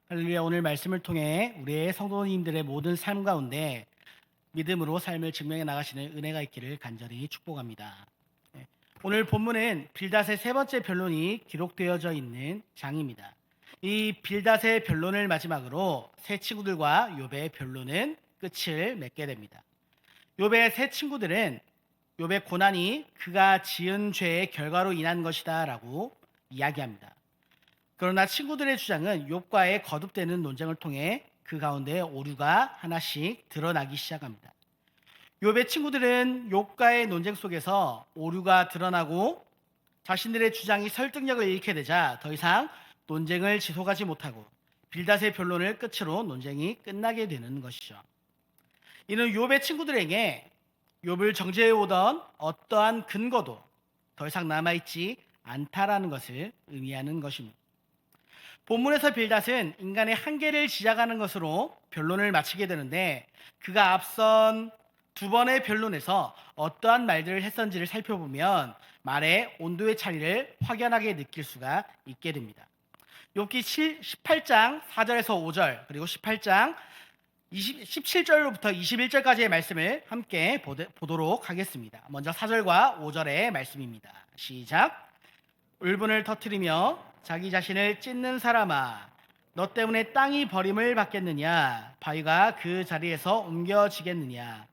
할렐루야. 오늘 말씀을 통해 우리의 성도님들의 모든 삶 가운데 믿음으로 삶을 증명해 나가시는 은혜가 있기를 간절히 축복합니다. 네. 오늘 본문은 빌닷의 세 번째 변론이 기록되어져 있는 장입니다. 이 빌닷의 변론을 마지막으로 세 친구들과 욥의 변론은 끝을 맺게 됩니다. 욥의 세 친구들은 욥의 고난이 그가 지은 죄의 결과로 인한 것이다라고 이야기합니다. 그러나 친구들의 주장은 욥과의 거듭되는 논쟁을 통해 그 가운데 오류가 하나씩 드러나기 시작합니다. 욥의 친구들은 욥과의 논쟁 속에서 오류가 드러나고 자신들의 주장이 설득력을 잃게 되자 더 이상 논쟁을 지속하지 못하고 빌닷의 변론을 끝으로 논쟁이 끝나게 되는 것이죠. 이는 욥의 친구들에게 욥을 정죄해 오던 어떠한 근거도 더 이상 남아있지 않다라는 것을 의미하는 것입니다. 본문에서 빌닷은 인간의 한계를 지적하는 것으로 변론을 마치게 되는데 그가 앞선 두 번의 변론에서 어떠한 말들을 했었는지를 살펴보면 말의 온도의 차이를 확연하게 느낄 수가 있게 됩니다. 욥기 18장 4절에서 5절 그리고 18장 17절로부터 21절까지의 말씀을 함께 보도록 하겠습니다. 먼저 4절과 5절의 말씀입니다. 시작. 울분을 터뜨리며 자기 자신을 찢는 사람아, 너 때문에 땅이 버림을 받겠느냐? 바위가 그 자리에서 옮겨지겠느냐?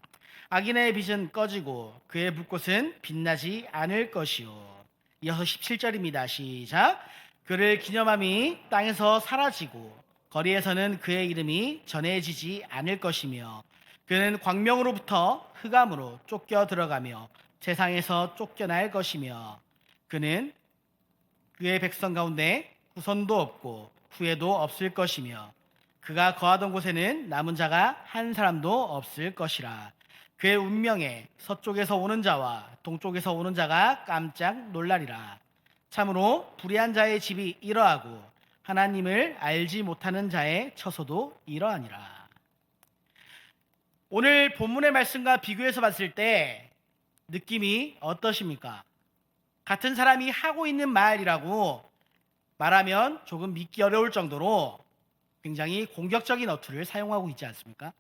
악인의 빛은 꺼지고 그의 불꽃은 빛나지 않을 것이요. 이어서 17절입니다. 시작. 그를 기념함이 땅에서 사라지고 거리에서는 그의 이름이 전해지지 않을 것이며 그는 광명으로부터 흑암으로 쫓겨 들어가며 세상에서 쫓겨날 것이며 그는 그의 백성 가운데 후손도 없고 후예도 없을 것이며 그가 거하던 곳에는 남은 자가 한 사람도 없을 것이라. 그의 운명에 서쪽에서 오는 자와 동쪽에서 오는 자가 깜짝 놀라리라. 참으로 불의한 자의 집이 이러하고 하나님을 알지 못하는 자의 처소도 이러하니라. 오늘 본문의 말씀과 비교해서 봤을 때 느낌이 어떠십니까? 같은 사람이 하고 있는 말이라고 말하면 조금 믿기 어려울 정도로 굉장히 공격적인 어투를 사용하고 있지 않습니까?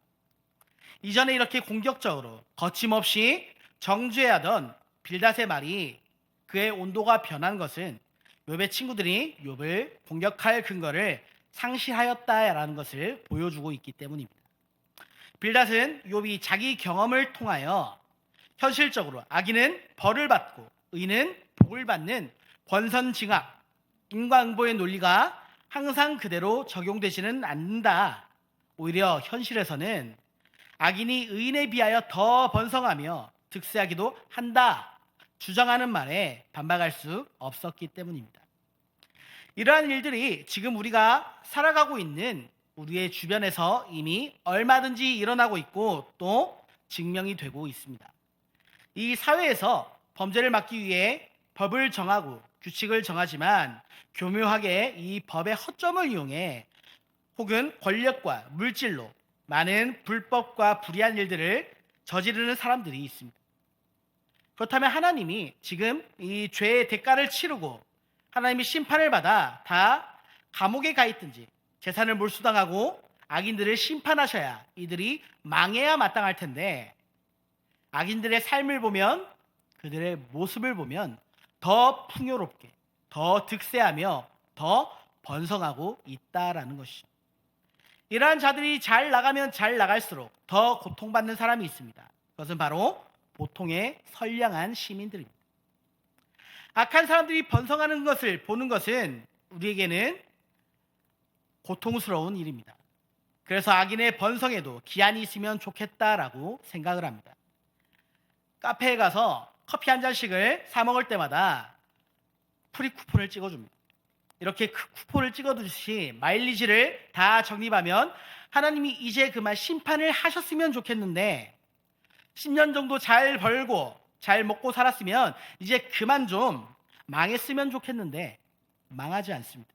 이전에 이렇게 공격적으로 거침없이 정죄하던 빌닷의 말이 그의 온도가 변한 것은 욥의 친구들이 욥을 공격할 근거를 상실하였다라는 것을 보여주고 있기 때문입니다. 빌닷은 욥이 자기 경험을 통하여 현실적으로 악인은 벌을 받고 의인은 복을 받는 권선징악, 인과응보의 논리가 항상 그대로 적용되지는 않는다. 오히려 현실에서는 악인이 의인에 비하여 더 번성하며 득세하기도 한다. 주장하는 말에 반박할 수 없었기 때문입니다. 이러한 일들이 지금 우리가 살아가고 있는 우리의 주변에서 이미 얼마든지 일어나고 있고 또 증명이 되고 있습니다. 이 사회에서 범죄를 막기 위해 법을 정하고 규칙을 정하지만 교묘하게 이 법의 허점을 이용해 혹은 권력과 물질로 많은 불법과 불의한 일들을 저지르는 사람들이 있습니다. 그렇다면 하나님이 지금 이 죄의 대가를 치르고 하나님이 심판을 받아 다 감옥에 가 있든지 재산을 몰수당하고 악인들을 심판하셔야 이들이 망해야 마땅할 텐데 악인들의 삶을 보면 그들의 모습을 보면 더 풍요롭게 더 득세하며 더 번성하고 있다라는 것이죠. 이러한 자들이 잘 나가면 잘 나갈수록 더 고통받는 사람이 있습니다. 그것은 바로 보통의 선량한 시민들입니다. 악한 사람들이 번성하는 것을 보는 것은 우리에게는 고통스러운 일입니다. 그래서 악인의 번성에도 기한이 있으면 좋겠다라고 생각을 합니다. 카페에 가서 커피 한 잔씩을 사 먹을 때마다 프리 쿠폰을 찍어줍니다. 이렇게 쿠폰을 찍어두듯이 마일리지를 다 적립하면 하나님이 이제 그만 심판을 하셨으면 좋겠는데 10년 정도 잘 벌고 잘 먹고 살았으면 이제 그만 좀 망했으면 좋겠는데 망하지 않습니다.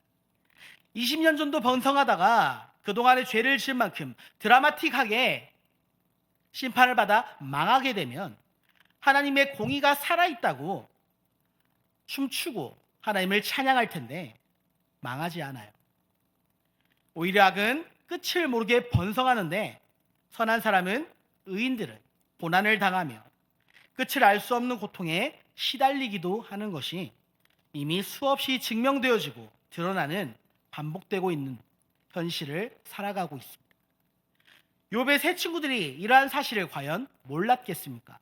20년 정도 번성하다가 그동안의 죄를 지은 만큼 드라마틱하게 심판을 받아 망하게 되면 하나님의 공의가 살아있다고 춤추고 하나님을 찬양할 텐데 망하지 않아요. 오히려 악은 끝을 모르게 번성하는데 선한 사람은 의인들은 고난을 당하며 끝을 알 수 없는 고통에 시달리기도 하는 것이 이미 수없이 증명되어지고 드러나는 반복되고 있는 현실을 살아가고 있습니다. 욥의 세 친구들이 이러한 사실을 과연 몰랐겠습니까?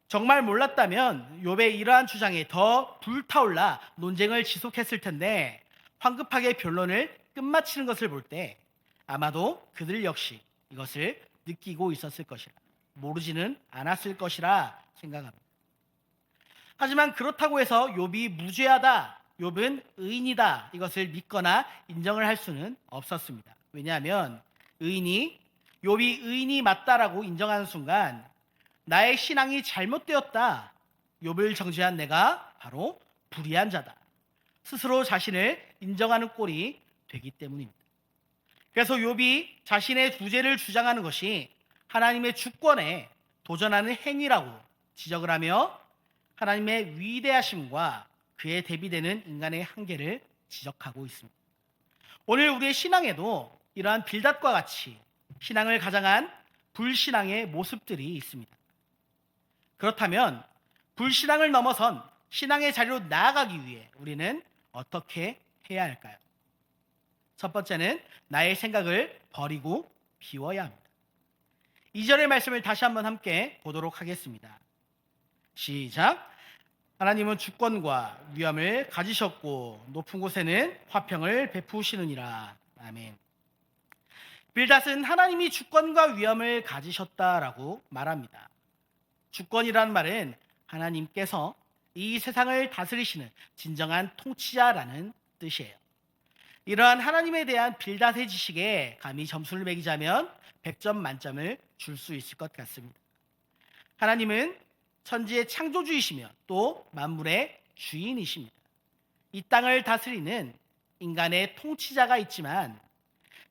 정말 몰랐다면 욥의 이러한 주장에 더 불타올라 논쟁을 지속했을 텐데 황급하게 변론을 끝마치는 것을 볼 때 아마도 그들 역시 이것을 느끼고 있었을 것이라, 모르지는 않았을 것이라 생각합니다. 하지만 그렇다고 해서 욥이 무죄하다, 욥은 의인이다, 이것을 믿거나 인정을 할 수는 없었습니다. 왜냐하면 욥이 의인이 맞다라고 인정하는 순간 나의 신앙이 잘못되었다, 욥을 정죄한 내가 바로 불의한 자다, 스스로 자신을 인정하는 꼴이 되기 때문입니다. 그래서 욥이 자신의 부재를 주장하는 것이 하나님의 주권에 도전하는 행위라고 지적을 하며 하나님의 위대하심과 그에 대비되는 인간의 한계를 지적하고 있습니다. 오늘 우리의 신앙에도 이러한 빌닷과 같이 신앙을 가장한 불신앙의 모습들이 있습니다. 그렇다면 불신앙을 넘어선 신앙의 자리로 나아가기 위해 우리는 어떻게 해야 할까요? 첫 번째는 나의 생각을 버리고 비워야 합니다. 2절의 말씀을 다시 한번 함께 보도록 하겠습니다. 시작. 하나님은 주권과 위엄을 가지셨고 높은 곳에는 화평을 베푸시느니라. 아멘. 빌닷은 하나님이 주권과 위엄을 가지셨다라고 말합니다. 주권이라는 말은 하나님께서 이 세상을 다스리시는 진정한 통치자라는 뜻이에요. 이러한 하나님에 대한 빌닷의 지식에 감히 점수를 매기자면 100점 만점을 줄 수 있을 것 같습니다. 하나님은 천지의 창조주이시며 또 만물의 주인이십니다. 이 땅을 다스리는 인간의 통치자가 있지만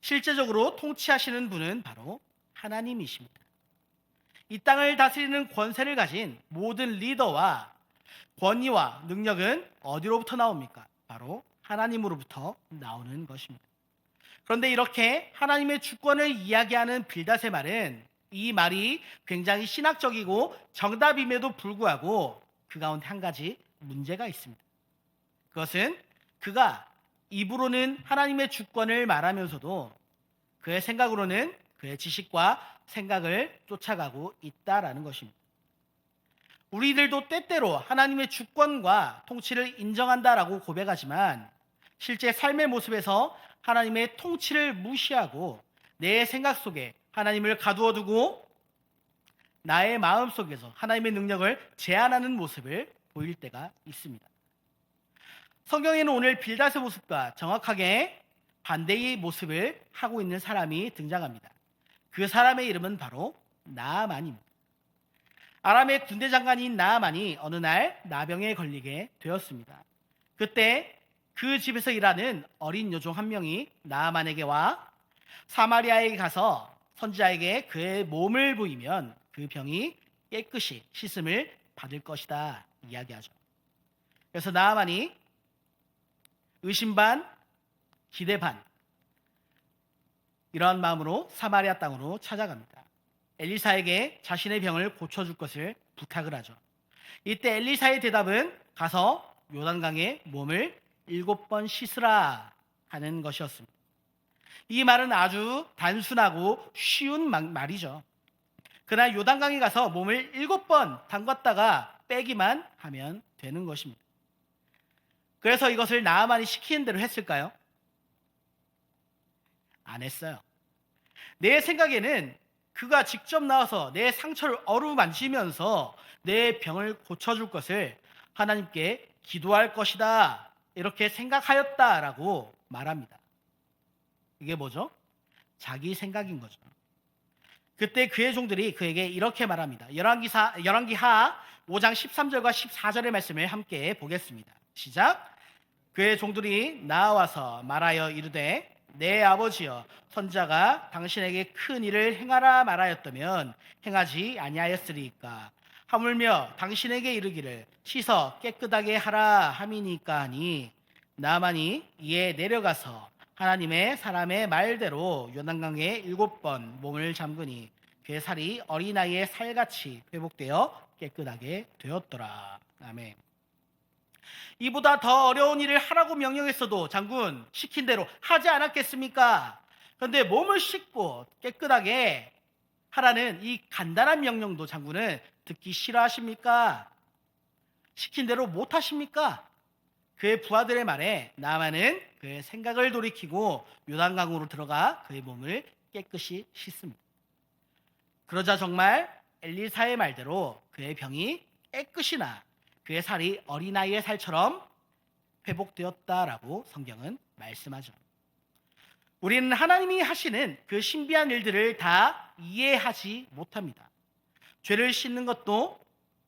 실제적으로 통치하시는 분은 바로 하나님이십니다. 이 땅을 다스리는 권세를 가진 모든 리더와 권위와 능력은 어디로부터 나옵니까? 바로 하나님으로부터 나오는 것입니다. 그런데 이렇게 하나님의 주권을 이야기하는 빌닷의 말은, 이 말이 굉장히 신학적이고 정답임에도 불구하고 그 가운데 한 가지 문제가 있습니다. 그것은 그가 입으로는 하나님의 주권을 말하면서도 그의 생각으로는 그의 지식과 생각을 쫓아가고 있다라는 것입니다. 우리들도 때때로 하나님의 주권과 통치를 인정한다라고 고백하지만 실제 삶의 모습에서 하나님의 통치를 무시하고 내 생각 속에 하나님을 가두어 두고 나의 마음 속에서 하나님의 능력을 제한하는 모습을 보일 때가 있습니다. 성경에는 오늘 빌닷의 모습과 정확하게 반대의 모습을 하고 있는 사람이 등장합니다. 그 사람의 이름은 바로 나아만입니다. 아람의 군대 장관인 나아만이 어느 날 나병에 걸리게 되었습니다. 그때 그 집에서 일하는 어린 여종 한 명이 나아만에게 와 사마리아에 가서 선지자에게 그의 몸을 보이면 그 병이 깨끗이 씻음을 받을 것이다 이야기하죠. 그래서 나아만이 의심 반 기대 반 이러한 마음으로 사마리아 땅으로 찾아갑니다. 엘리사에게 자신의 병을 고쳐줄 것을 부탁을 하죠. 이때 엘리사의 대답은 가서 요단강에 몸을 7번 씻으라 하는 것이었습니다. 이 말은 아주 단순하고 쉬운 말이죠. 그날 요단강에 가서 몸을 7번 담갔다가 빼기만 하면 되는 것입니다. 그래서 이것을 나아만이 시키는 대로 했을까요? 안 했어요. 내 생각에는 그가 직접 나와서 내 상처를 어루만지면서 내 병을 고쳐줄 것을 하나님께 기도할 것이다 이렇게 생각하였다라고 말합니다. 이게 뭐죠? 자기 생각인 거죠. 그때 그의 종들이 그에게 이렇게 말합니다. 열왕기하 5장 13절과 14절의 말씀을 함께 보겠습니다. 시작. 그의 종들이 나와서 말하여 이르되 내 아버지여 선지자가 당신에게 큰 일을 행하라 말하였다면 행하지 아니하였으리이까. 하물며 당신에게 이르기를 씻어 깨끗하게 하라 함이니까 하니 나만이 이에 내려가서 하나님의 사람의 말대로 요단강에 7번 몸을 잠그니 그의 살이 어린아이의 살같이 회복되어 깨끗하게 되었더라. 아멘. 이보다 더 어려운 일을 하라고 명령했어도 장군 시킨 대로 하지 않았겠습니까? 그런데 몸을 씻고 깨끗하게 하라는 이 간단한 명령도 장군은 듣기 싫어하십니까? 시킨 대로 못 하십니까? 그의 부하들의 말에 나아만은 그의 생각을 돌이키고 요단강으로 들어가 그의 몸을 깨끗이 씻습니다. 그러자 정말 엘리사의 말대로 그의 병이 깨끗이 나 그의 살이 어린아이의 살처럼 회복되었다라고 성경은 말씀하죠. 우리는 하나님이 하시는 그 신비한 일들을 다 이해하지 못합니다. 죄를 씻는 것도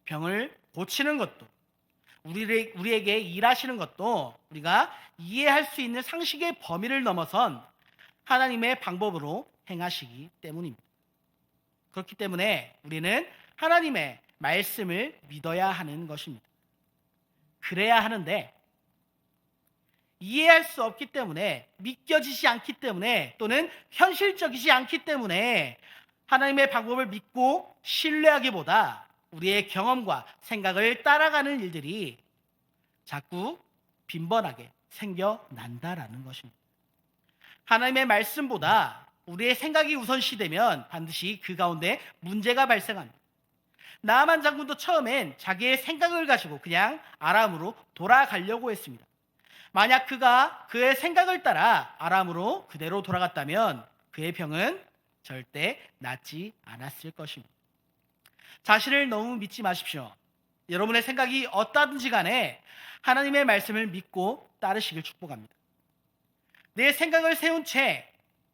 병을 고치는 것도 우리에게 일하시는 것도 우리가 이해할 수 있는 상식의 범위를 넘어선 하나님의 방법으로 행하시기 때문입니다. 그렇기 때문에 우리는 하나님의 말씀을 믿어야 하는 것입니다. 그래야 하는데 이해할 수 없기 때문에, 믿겨지지 않기 때문에, 또는 현실적이지 않기 때문에 하나님의 방법을 믿고 신뢰하기보다 우리의 경험과 생각을 따라가는 일들이 자꾸 빈번하게 생겨난다라는 것입니다. 하나님의 말씀보다 우리의 생각이 우선시되면 반드시 그 가운데 문제가 발생합니다. 나아만 장군도 처음엔 자기의 생각을 가지고 그냥 아람으로 돌아가려고 했습니다. 만약 그가 그의 생각을 따라 아람으로 그대로 돌아갔다면 그의 병은 절대 낫지 않았을 것입니다. 자신을 너무 믿지 마십시오. 여러분의 생각이 어떠든지 간에 하나님의 말씀을 믿고 따르시길 축복합니다. 내 생각을 세운 채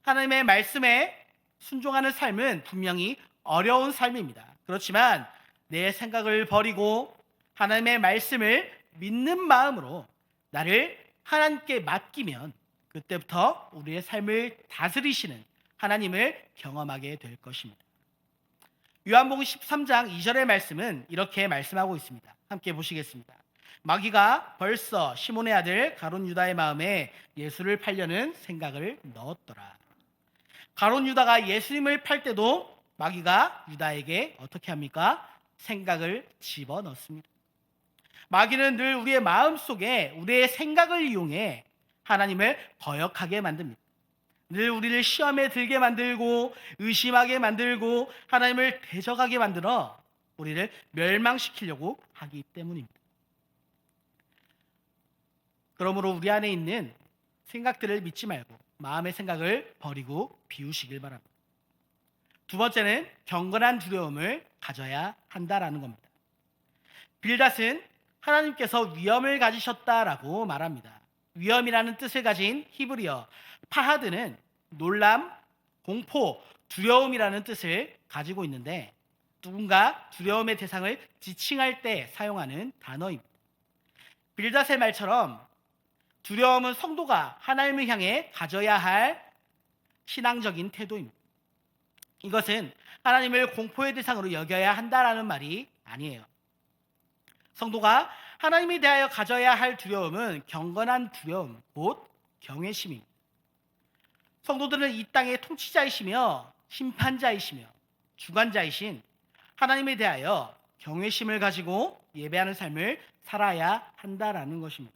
하나님의 말씀에 순종하는 삶은 분명히 어려운 삶입니다. 그렇지만 내 생각을 버리고 하나님의 말씀을 믿는 마음으로 나를 하나님께 맡기면 그때부터 우리의 삶을 다스리시는 하나님을 경험하게 될 것입니다. 요한복음 13장 2절의 말씀은 이렇게 말씀하고 있습니다. 함께 보시겠습니다. 마귀가 벌써 시몬의 아들 가룟 유다의 마음에 예수를 팔려는 생각을 넣었더라. 가룟 유다가 예수님을 팔 때도 마귀가 유다에게 어떻게 합니까? 생각을 집어넣습니다. 마귀는 늘 우리의 마음속에 우리의 생각을 이용해 하나님을 거역하게 만듭니다. 늘 우리를 시험에 들게 만들고 의심하게 만들고 하나님을 대적하게 만들어 우리를 멸망시키려고 하기 때문입니다. 그러므로 우리 안에 있는 생각들을 믿지 말고 마음의 생각을 버리고 비우시길 바랍니다. 두 번째는 경건한 두려움을 가져야 한다라는 겁니다. 빌닷은 하나님께서 위엄을 가지셨다라고 말합니다. 위엄이라는 뜻을 가진 히브리어 파하드는 놀람, 공포, 두려움이라는 뜻을 가지고 있는데 누군가 두려움의 대상을 지칭할 때 사용하는 단어입니다. 빌닷의 말처럼 두려움은 성도가 하나님을 향해 가져야 할 신앙적인 태도입니다. 이것은 하나님을 공포의 대상으로 여겨야 한다라는 말이 아니에요. 성도가 하나님에 대하여 가져야 할 두려움은 경건한 두려움, 곧 경외심입니다. 성도들은 이 땅의 통치자이시며 심판자이시며 주관자이신 하나님에 대하여 경외심을 가지고 예배하는 삶을 살아야 한다라는 것입니다.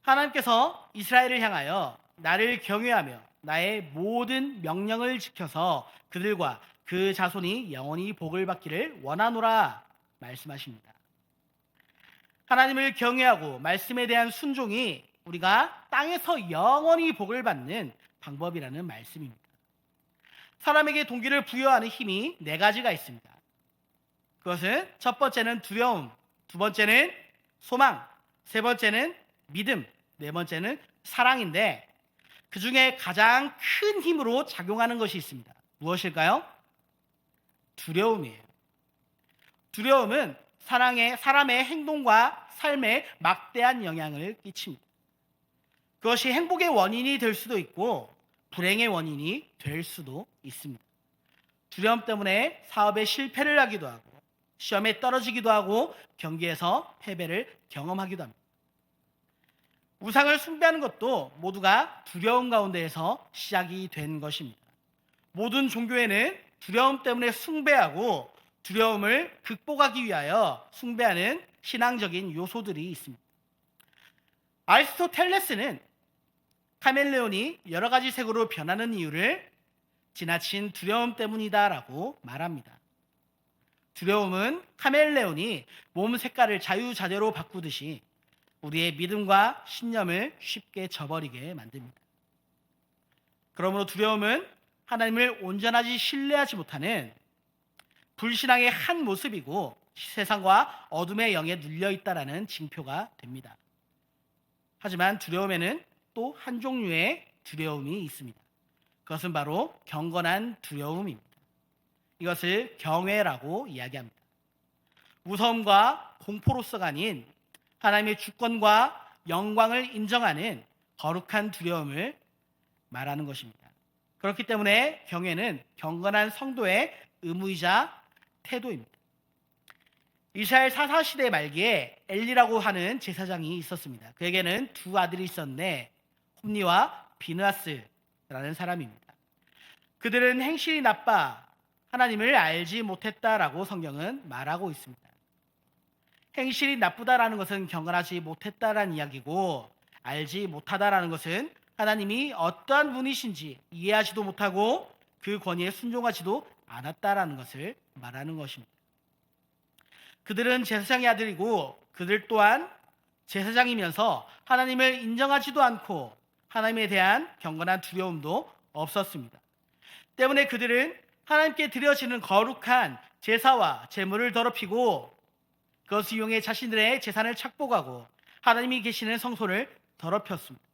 하나님께서 이스라엘을 향하여 나를 경외하며 나의 모든 명령을 지켜서 그들과 그 자손이 영원히 복을 받기를 원하노라 말씀하십니다. 하나님을 경외하고 말씀에 대한 순종이 우리가 땅에서 영원히 복을 받는 방법이라는 말씀입니다. 사람에게 동기를 부여하는 힘이 4가지가 있습니다. 그것은 첫 번째는 두려움, 두 번째는 소망, 세 번째는 믿음, 네 번째는 사랑인데 그 중에 가장 큰 힘으로 작용하는 것이 있습니다. 무엇일까요? 두려움이에요. 두려움은 사람의 행동과 삶에 막대한 영향을 끼칩니다. 그것이 행복의 원인이 될 수도 있고 불행의 원인이 될 수도 있습니다. 두려움 때문에 사업에 실패를 하기도 하고 시험에 떨어지기도 하고 경기에서 패배를 경험하기도 합니다. 우상을 숭배하는 것도 모두가 두려움 가운데에서 시작이 된 것입니다. 모든 종교에는 두려움 때문에 숭배하고 두려움을 극복하기 위하여 숭배하는 신앙적인 요소들이 있습니다. 아리스토텔레스는 카멜레온이 여러 가지 색으로 변하는 이유를 지나친 두려움 때문이다라고 말합니다. 두려움은 카멜레온이 몸 색깔을 자유자재로 바꾸듯이 우리의 믿음과 신념을 쉽게 저버리게 만듭니다. 그러므로 두려움은 하나님을 온전하지 신뢰하지 못하는 불신앙의 한 모습이고 세상과 어둠의 영에 눌려 있다라는 징표가 됩니다. 하지만 두려움에는 또 한 종류의 두려움이 있습니다. 그것은 바로 경건한 두려움입니다. 이것을 경외라고 이야기합니다. 무서움과 공포로서가 아닌 하나님의 주권과 영광을 인정하는 거룩한 두려움을 말하는 것입니다. 그렇기 때문에 경외는 경건한 성도의 의무이자 태도입니다. 이스라엘 사사 시대 말기에 엘리라고 하는 제사장이 있었습니다. 그에게는 두 아들이 있었는데 홈니와 비느하스라는 사람입니다. 그들은 행실이 나빠 하나님을 알지 못했다라고 성경은 말하고 있습니다. 행실이 나쁘다라는 것은 경건하지 못했다라는 이야기고, 알지 못하다라는 것은 하나님이 어떠한 분이신지 이해하지도 못하고 그 권위에 순종하지도 않았다라는 것을 말하는 것입니다. 그들은 제사장의 아들이고 그들 또한 제사장이면서 하나님을 인정하지도 않고 하나님에 대한 경건한 두려움도 없었습니다. 때문에 그들은 하나님께 드려지는 거룩한 제사와 제물을 더럽히고 그것을 이용해 자신들의 재산을 착복하고 하나님이 계시는 성소를 더럽혔습니다.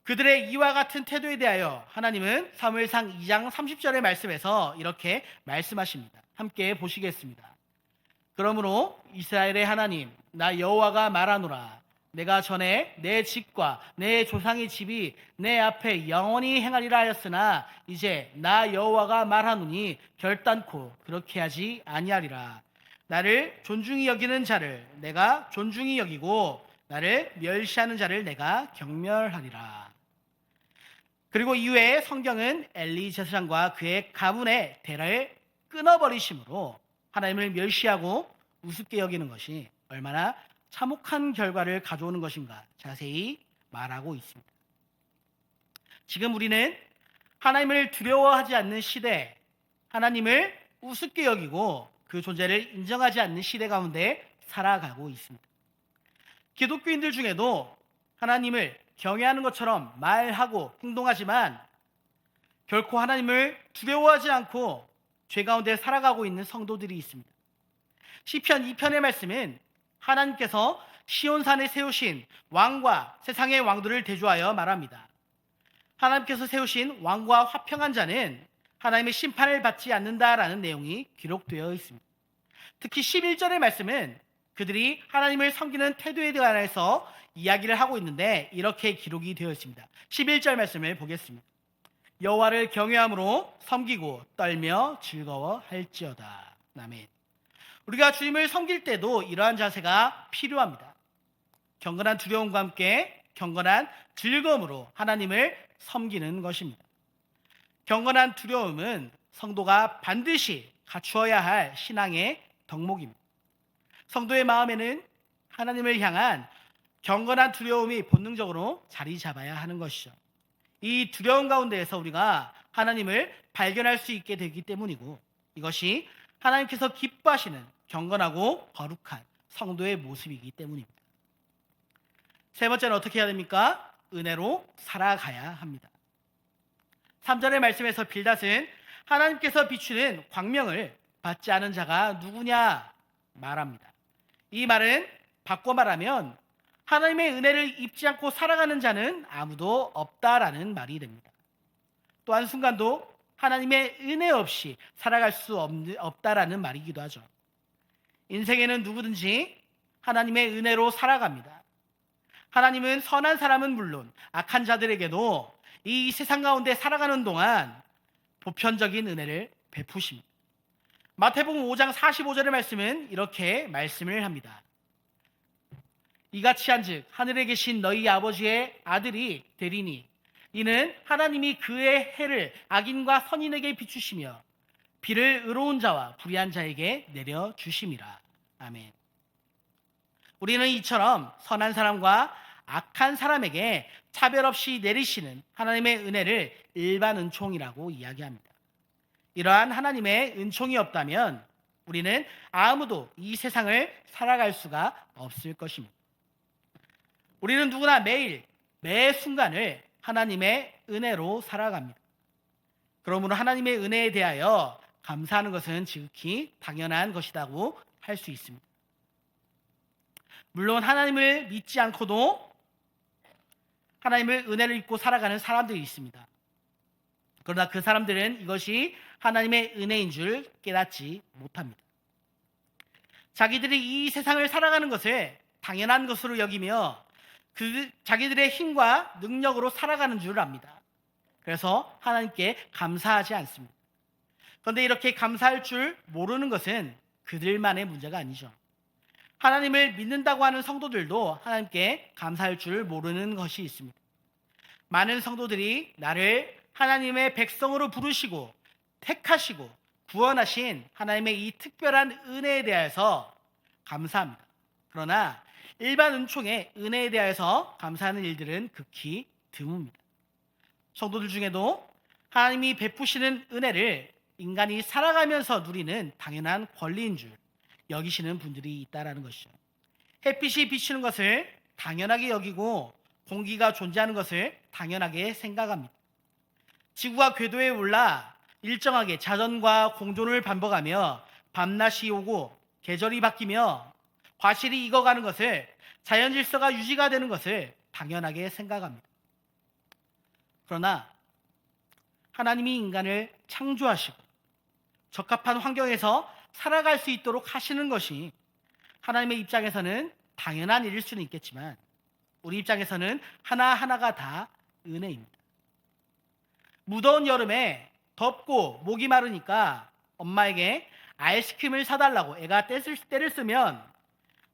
그들의 이와 같은 태도에 대하여 하나님은 사무엘상 2장 30절의 말씀에서 이렇게 말씀하십니다. 함께 보시겠습니다. 그러므로 이스라엘의 하나님 나 여호와가 말하노라. 내가 전에 내 집과 내 조상의 집이 내 앞에 영원히 행하리라 하였으나 이제 나 여호와가 말하노니 결단코 그렇게 하지 아니하리라. 나를 존중히 여기는 자를 내가 존중히 여기고 나를 멸시하는 자를 내가 경멸하리라. 그리고 이후에 성경은 엘리 제사장과 그의 가문의 대를 끊어버리심으로 하나님을 멸시하고 우습게 여기는 것이 얼마나 참혹한 결과를 가져오는 것인가 자세히 말하고 있습니다. 지금 우리는 하나님을 두려워하지 않는 시대, 하나님을 우습게 여기고 그 존재를 인정하지 않는 시대 가운데 살아가고 있습니다. 기독교인들 중에도 하나님을 경외하는 것처럼 말하고 행동하지만 결코 하나님을 두려워하지 않고 죄 가운데 살아가고 있는 성도들이 있습니다. 시편 2편의 말씀은 하나님께서 시온산에 세우신 왕과 세상의 왕들을 대조하여 말합니다. 하나님께서 세우신 왕과 화평한 자는 하나님의 심판을 받지 않는다라는 내용이 기록되어 있습니다. 특히 11절의 말씀은 그들이 하나님을 섬기는 태도에 대해서 이야기를 하고 있는데 이렇게 기록이 되어 있습니다. 11절 말씀을 보겠습니다. 여호와를 경외함으로 섬기고 떨며 즐거워할지어다. 아멘. 우리가 주님을 섬길 때도 이러한 자세가 필요합니다. 경건한 두려움과 함께 경건한 즐거움으로 하나님을 섬기는 것입니다. 경건한 두려움은 성도가 반드시 갖추어야 할 신앙의 덕목입니다. 성도의 마음에는 하나님을 향한 경건한 두려움이 본능적으로 자리 잡아야 하는 것이죠. 이 두려움 가운데에서 우리가 하나님을 발견할 수 있게 되기 때문이고 이것이 하나님께서 기뻐하시는 경건하고 거룩한 성도의 모습이기 때문입니다. 세 번째는 어떻게 해야 됩니까? 은혜로 살아가야 합니다. 3절의 말씀에서 빌닷은 하나님께서 비추는 광명을 받지 않은 자가 누구냐 말합니다. 이 말은 바꿔 말하면 하나님의 은혜를 입지 않고 살아가는 자는 아무도 없다라는 말이 됩니다. 또 한순간도 하나님의 은혜 없이 살아갈 수 없다라는 말이기도 하죠. 인생에는 누구든지 하나님의 은혜로 살아갑니다. 하나님은 선한 사람은 물론 악한 자들에게도 이 세상 가운데 살아가는 동안 보편적인 은혜를 베푸십니다. 마태복음 5장 45절의 말씀은 이렇게 말씀을 합니다. 이같이 한즉 하늘에 계신 너희 아버지의 아들이 되리니 이는 하나님이 그의 해를 악인과 선인에게 비추시며 비를 의로운 자와 불의한 자에게 내려 주심이라. 아멘. 우리는 이처럼 선한 사람과 악한 사람에게 차별 없이 내리시는 하나님의 은혜를 일반 은총이라고 이야기합니다. 이러한 하나님의 은총이 없다면 우리는 아무도 이 세상을 살아갈 수가 없을 것입니다. 우리는 누구나 매일 매 순간을 하나님의 은혜로 살아갑니다. 그러므로 하나님의 은혜에 대하여 감사하는 것은 지극히 당연한 것이라고 할 수 있습니다. 물론 하나님을 믿지 않고도 하나님의 은혜를 입고 살아가는 사람들이 있습니다. 그러나 그 사람들은 이것이 하나님의 은혜인 줄 깨닫지 못합니다. 자기들이 이 세상을 살아가는 것을 당연한 것으로 여기며 자기들의 힘과 능력으로 살아가는 줄 압니다. 그래서 하나님께 감사하지 않습니다. 그런데 이렇게 감사할 줄 모르는 것은 그들만의 문제가 아니죠. 하나님을 믿는다고 하는 성도들도 하나님께 감사할 줄 모르는 것이 있습니다. 많은 성도들이 나를 하나님의 백성으로 부르시고 택하시고 구원하신 하나님의 이 특별한 은혜에 대해서 감사합니다. 그러나 일반 은총의 은혜에 대해서 감사하는 일들은 극히 드뭅니다. 성도들 중에도 하나님이 베푸시는 은혜를 인간이 살아가면서 누리는 당연한 권리인 줄 여기시는 분들이 있다라는 것이죠. 햇빛이 비치는 것을 당연하게 여기고 공기가 존재하는 것을 당연하게 생각합니다. 지구가 궤도에 올라 일정하게 자전과 공존을 반복하며 밤낮이 오고 계절이 바뀌며 과실이 익어가는 것을, 자연 질서가 유지가 되는 것을 당연하게 생각합니다. 그러나 하나님이 인간을 창조하시고 적합한 환경에서 살아갈 수 있도록 하시는 것이 하나님의 입장에서는 당연한 일일 수는 있겠지만 우리 입장에서는 하나하나가 다 은혜입니다. 무더운 여름에 덥고 목이 마르니까 엄마에게 아이스크림을 사달라고 애가 떼를 쓰면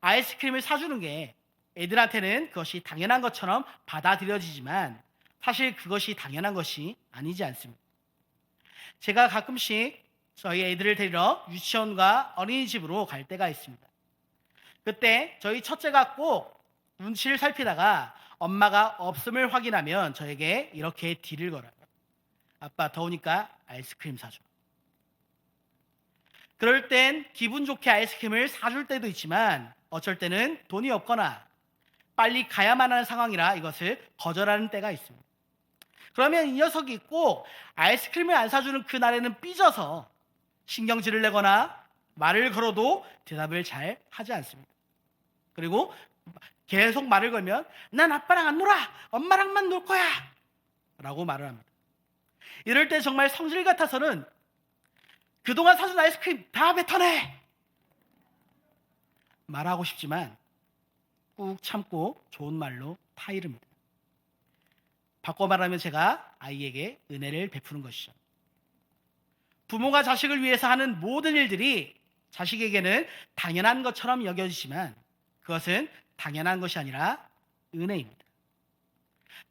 아이스크림을 사주는 게 애들한테는 그것이 당연한 것처럼 받아들여지지만 사실 그것이 당연한 것이 아니지 않습니다. 제가 가끔씩 저희 애들을 데리러 유치원과 어린이집으로 갈 때가 있습니다. 그때 저희 첫째가 꼭 눈치를 살피다가 엄마가 없음을 확인하면 저에게 이렇게 딜을 걸어요. 아빠 더우니까 아이스크림 사줘. 그럴 땐 기분 좋게 아이스크림을 사줄 때도 있지만 어쩔 때는 돈이 없거나 빨리 가야만 하는 상황이라 이것을 거절하는 때가 있습니다. 그러면 이 녀석이 꼭 아이스크림을 안 사주는 그날에는 삐져서 신경질을 내거나 말을 걸어도 대답을 잘 하지 않습니다. 그리고 계속 말을 걸면 난 아빠랑 안 놀아, 엄마랑만 놀 거야 라고 말을 합니다. 이럴 때 정말 성질 같아서는 그동안 사준 아이스크림 다 뱉어내 말하고 싶지만 꾹 참고 좋은 말로 타이릅니다. 바꿔 말하면 제가 아이에게 은혜를 베푸는 것이죠. 부모가 자식을 위해서 하는 모든 일들이 자식에게는 당연한 것처럼 여겨지지만 그것은 당연한 것이 아니라 은혜입니다.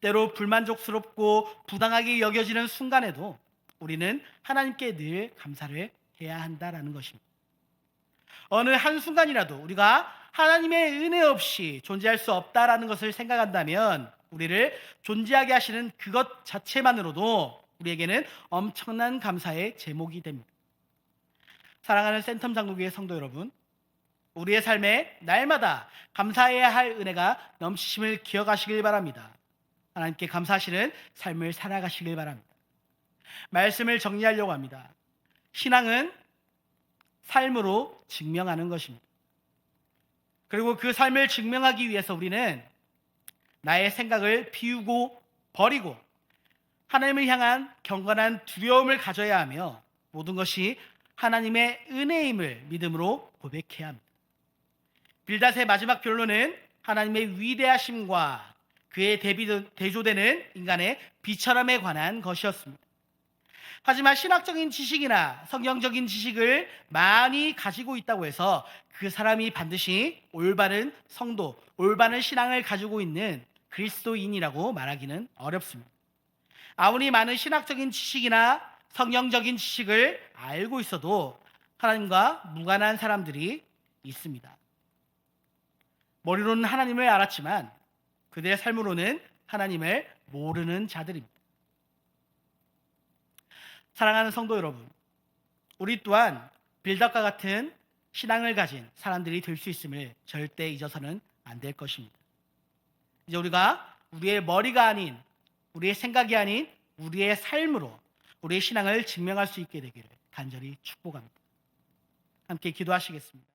때로 불만족스럽고 부당하게 여겨지는 순간에도 우리는 하나님께 늘 감사를 해야 한다라는 것입니다. 어느 한순간이라도 우리가 하나님의 은혜 없이 존재할 수 없다라는 것을 생각한다면 우리를 존재하게 하시는 그것 자체만으로도 우리에게는 엄청난 감사의 제목이 됩니다. 사랑하는 센텀 장로교회 성도 여러분, 우리의 삶에 날마다 감사해야 할 은혜가 넘치심을 기억하시길 바랍니다. 하나님께 감사하시는 삶을 살아가시길 바랍니다. 말씀을 정리하려고 합니다. 신앙은 삶으로 증명하는 것입니다. 그리고 그 삶을 증명하기 위해서 우리는 나의 생각을 비우고 버리고 하나님을 향한 경건한 두려움을 가져야 하며 모든 것이 하나님의 은혜임을 믿음으로 고백해야 합니다. 빌닷의 마지막 변론은 하나님의 위대하심과 그에 대조되는 인간의 비천함에 관한 것이었습니다. 하지만 신학적인 지식이나 성경적인 지식을 많이 가지고 있다고 해서 그 사람이 반드시 올바른 성도, 올바른 신앙을 가지고 있는 그리스도인이라고 말하기는 어렵습니다. 아무리 많은 신학적인 지식이나 성경적인 지식을 알고 있어도 하나님과 무관한 사람들이 있습니다. 머리로는 하나님을 알았지만 그들의 삶으로는 하나님을 모르는 자들입니다. 사랑하는 성도 여러분, 우리 또한 빌답과 같은 신앙을 가진 사람들이 될 수 있음을 절대 잊어서는 안 될 것입니다. 이제 우리가 우리의 머리가 아닌, 우리의 생각이 아닌 우리의 삶으로 우리의 신앙을 증명할 수 있게 되기를 간절히 축복합니다. 함께 기도하시겠습니다.